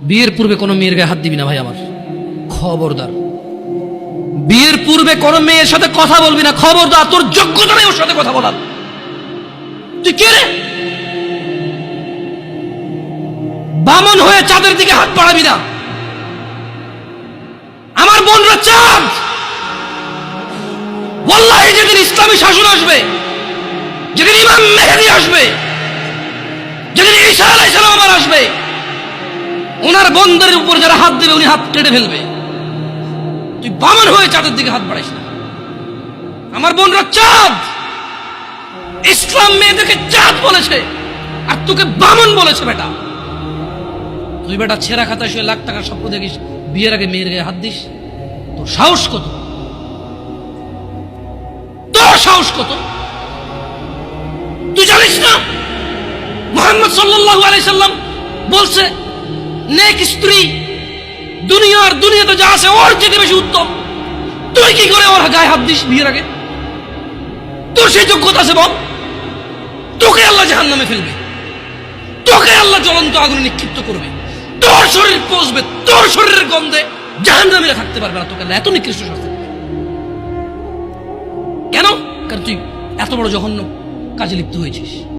বিয়ের পূর্বে কোনো মেয়ের গায়ে হাত দিবি না ভাই আমার, খবরদার। বিয়ের পূর্বে কোনো মেয়ের সাথে কথা বলবি না, খবরদার। তোর যোগ্যতা নেই ওর সাথে কথা বলার। তুই কে রে? বামন হয়ে চাঁদের দিকে হাত বাড়াবি না। আমার বোনরা চাঁদ। ওয়াল্লাহি যেদিন ইসলামী শাসন আসবে, যেদিন ইমাম মেহেদী আসবে, যেদিন ঈসা আলাইহিস সালাম আবার আসবে, ওনার বন্ধের উপর যারা হাত দেবে উনি হাত কেটে ফেলবে। তুই বামন হয়ে চাঁদের দিকে হাত বাড়াইস না। আমার বোনরা চাঁদ। ইসলাম মেয়েদেরকে চাঁদ বলেছে আর তোকে বামন বলেছে। বেটা তুই বেটা ছেঁড়া খাতায় শুয়ে লাখ টাকার স্বপ্ন দেখিস, বিয়ের আগে মেয়ের গায়ে হাত দিস? তোর সাহস কত? তোর সাহস কত? তুই জানিস না মুহাম্মদ সাল্লাল্লাহু আলাইহি সাল্লাম বলছে নেক স্ত্রী দুনিয়াতে যা আছে ওর চেয়ে বেশি উত্তম। তুই কি করে ওর গায়ে হাত দিস বিয়ের আগে? তোর সেই যোগ্যতা আছে বল? তোকে আল্লাহ জাহান্নামে ফেলবে, তোকে আল্লাহ জ্বলন্ত আগুনে নিক্ষিপ্ত করবে, তোর শরীর পচবে, তোর শরীরের গন্ধে জাহান্নামীরা থাকতে পারবে না। তোকে আল্লাহ এত নিকৃষ্ট শাস্তি দেবে কেন? কারণ তুই এত বড় জঘন্য কাজে লিপ্ত হয়েছিস।